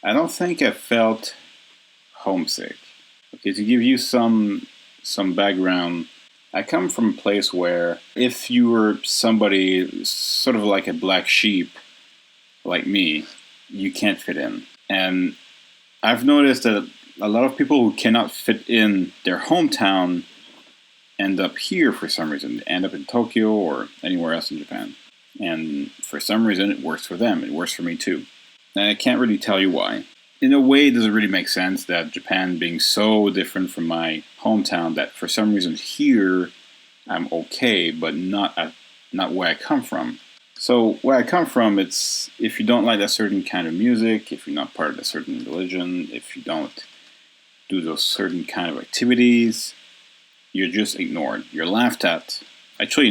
I don't think I felt homesick. Okay, to give you some background, I come from a place where if you were somebody sort of like a black sheep, like me, you can't fit in. And I've noticed that a lot of people who cannot fit in their hometown end up here for some reason. They end up in Tokyo or anywhere else in Japan. And for some reason, it works for them. It works for me too. And I can't really tell you why. In a way, it doesn't really make sense that Japan being so different from my hometown that for some reason here I'm okay, but not where I come from. So where I come from, it's if you don't like a certain kind of music, if you're not part of a certain religion, if you don't do those certain kind of activities, you're just ignored. You're laughed at. Actually,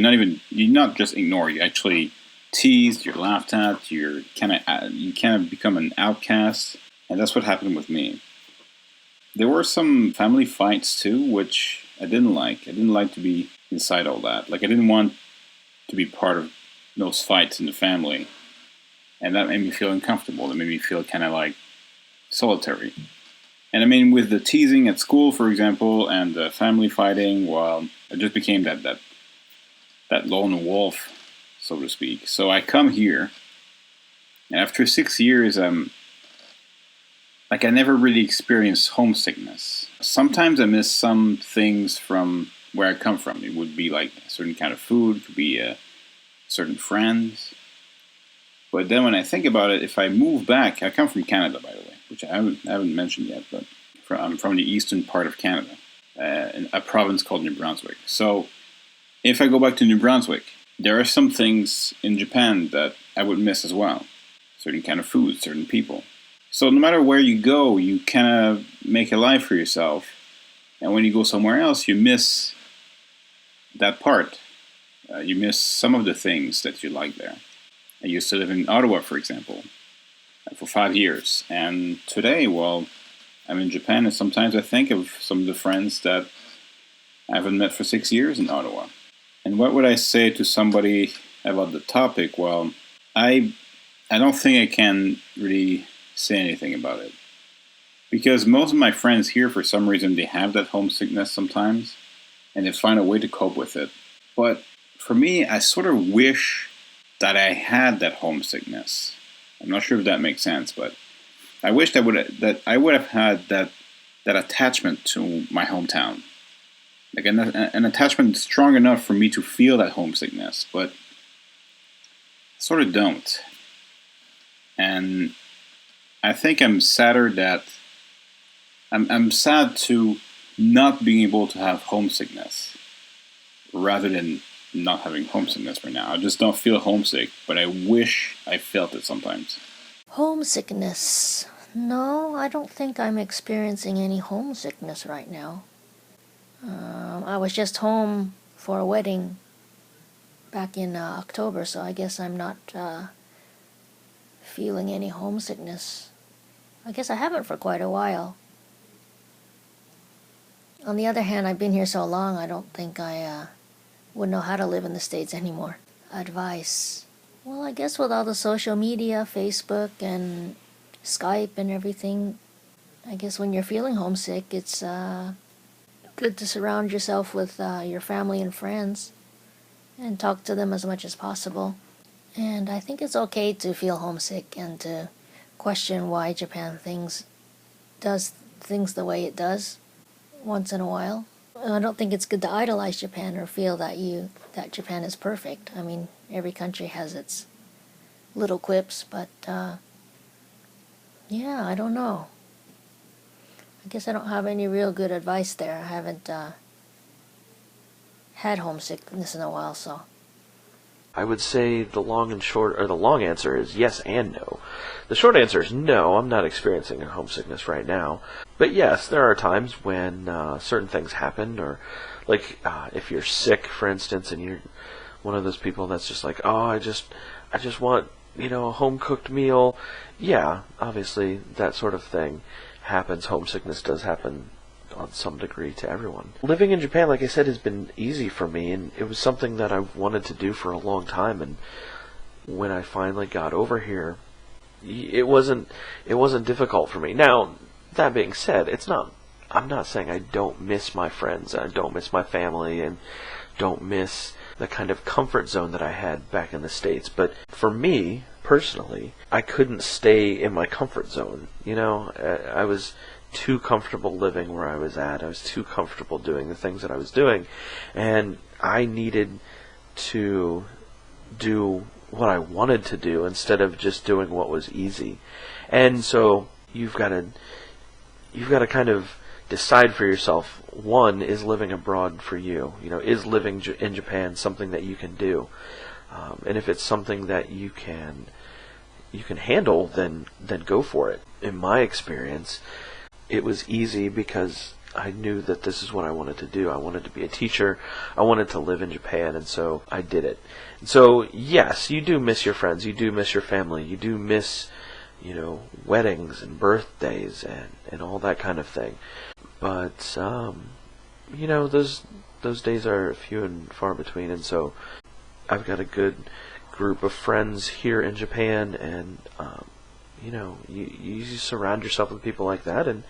you're not just ignored. You're actually teased. You're laughed at. You kind of become an outcast, and that's what happened with me. There were some family fights too, which I didn't like. I didn't like to be inside all that. Like I didn't want to be part of those fights in the family, and that made me feel uncomfortable. It made me feel kind of like solitary. And I mean, with the teasing at school, for example, and the family fighting, well, I just became that lone wolf, so to speak. So I come here, and after 6 years, I never really experienced homesickness. Sometimes I miss some things from where I come from. It would be like a certain kind of food, it could be certain friends. But then when I think about it, if I move back, I come from Canada, by the way, which I haven't mentioned yet, but I'm from the eastern part of Canada, in a province called New Brunswick. So if I go back to New Brunswick, there are some things in Japan that I would miss as well. Certain kind of food, certain people. So no matter where you go, you kind of make a life for yourself. And when you go somewhere else, you miss that part. You miss some of the things that you like there. I used to live in Ottawa, for example, for 5 years. And today, well, I'm in Japan, and sometimes I think of some of the friends that I haven't met for 6 years in Ottawa. And what would I say to somebody about the topic? Well, I don't think I can really say anything about it. Because most of my friends here, for some reason, they have that homesickness sometimes, and they find a way to cope with it. But for me, I sort of wish that I had that homesickness. I'm not sure if that makes sense, but I wish that I would have had that attachment to my hometown, like an attachment strong enough for me to feel that homesickness, but I sort of don't. And I think I'm sadder that I'm sad to not being able to have homesickness rather than not having homesickness right now. I just don't feel homesick, but I wish I felt it sometimes. Homesickness. No, I don't think I'm experiencing any homesickness right now. I was just home for a wedding back in October, so I guess I'm not feeling any homesickness. I guess I haven't for quite a while. On the other hand, I've been here so long, I don't think I would know how to live in the States anymore. Advice. Well, I guess with all the social media, Facebook and Skype and everything, I guess when you're feeling homesick, it's good to surround yourself with your family and friends and talk to them as much as possible. And I think it's okay to feel homesick and to question why Japan does things the way it does once in a while. I don't think it's good to idolize Japan or feel that Japan is perfect. I mean, every country has its little quips, but yeah, I don't know. I guess I don't have any real good advice there. I haven't had homesickness in a while, so. I would say the long answer is yes and no. The short answer is no, I'm not experiencing a homesickness right now. But yes, there are times when certain things happen, or like if you're sick, for instance, and you're one of those people that's just like, oh, I just want, a home-cooked meal. Yeah, obviously that sort of thing happens. Homesickness does happen on some degree to everyone. Living in Japan, like I said, has been easy for me, and it was something that I wanted to do for a long time. And when I finally got over here, it wasn't difficult for me. Now, that being said, I'm not saying I don't miss my friends, I don't miss my family, and don't miss the kind of comfort zone that I had back in the States. But for me, personally, I couldn't stay in my comfort zone. I was too comfortable living where I was at. I was too comfortable doing the things that I was doing. And I needed to do what I wanted to do instead of just doing what was easy. And so you've got to kind of decide for yourself, one, is living abroad for you? Is living in Japan something that you can do? And if it's something that you can handle, then go for it. In my experience, it was easy because I knew that this is what I wanted to do. I wanted to be a teacher. I wanted to live in Japan, and so I did it. And so, yes, you do miss your friends. You do miss your family. You do miss, weddings and birthdays and all that kind of thing. But, those days are few and far between, and so I've got a good group of friends here in Japan, and, you surround yourself with people like that, and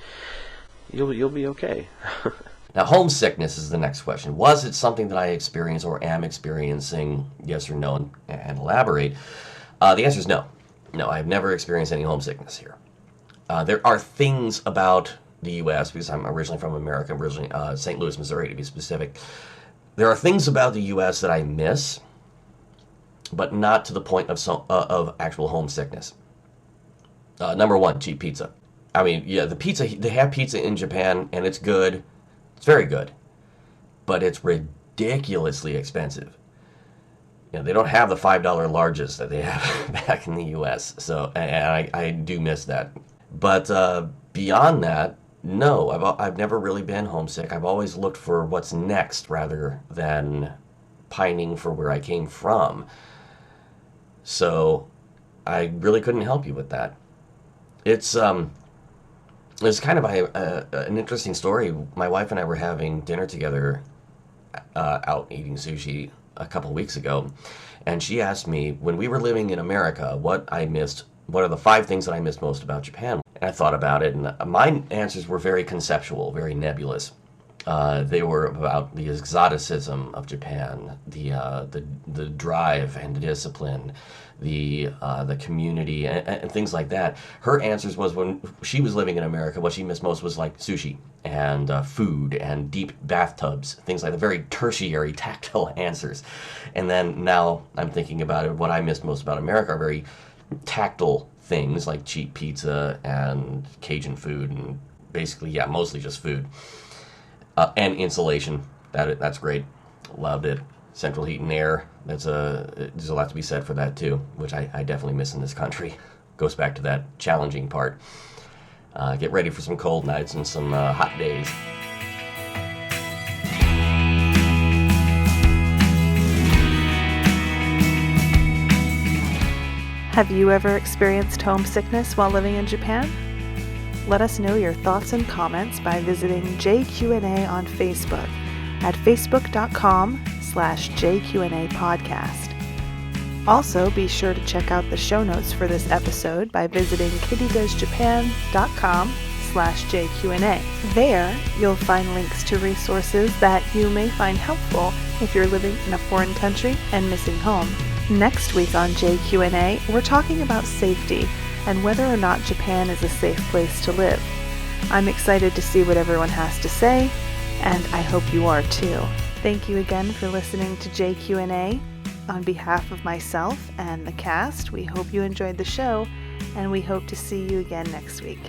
you'll be okay. Now, homesickness is the next question. Was it something that I experienced or am experiencing? Yes or no, and elaborate. The answer is no. No, I've never experienced any homesickness here. There are things about the U.S., because I'm originally from America, originally St. Louis, Missouri to be specific. There are things about the U.S. that I miss, but not to the point of actual homesickness. Number one, cheap pizza. I mean, yeah, the pizza, they have pizza in Japan, and it's good. It's very good. But it's ridiculously expensive. They don't have the $5 larges that they have back in the U.S., so and I do miss that. But beyond that, no, I've never really been homesick. I've always looked for what's next rather than pining for where I came from. So I really couldn't help you with that. It's kind of an interesting story. My wife and I were having dinner together out eating sushi a couple weeks ago, and she asked me, when we were living in America, what are the 5 things that I missed most about Japan? And I thought about it, and my answers were very conceptual, very nebulous. They were about the exoticism of Japan, the drive and discipline, the community, and things like that. Her answers was, when she was living in America, what she missed most was like sushi and food and deep bathtubs, things like that. Very tertiary, tactile answers. And then now I'm thinking about it. What I missed most about America are very tactile things like cheap pizza and Cajun food, and basically, yeah, mostly just food. And insulation. That's great. Loved it. Central heat and air. There's a lot to be said for that too, which I definitely miss in this country. Goes back to that challenging part. Get ready for some cold nights and some hot days. Have you ever experienced homesickness while living in Japan? Let us know your thoughts and comments by visiting JQNA on Facebook at facebook.com/JQNA podcast. Also, be sure to check out the show notes for this episode by visiting kittydoesjapan.com/JQNA. There, you'll find links to resources that you may find helpful if you're living in a foreign country and missing home. Next week on JQNA, we're talking about safety and whether or not Japan is a safe place to live. I'm excited to see what everyone has to say, and I hope you are too. Thank you again for listening to JQNA. On behalf of myself and the cast, we hope you enjoyed the show, and we hope to see you again next week.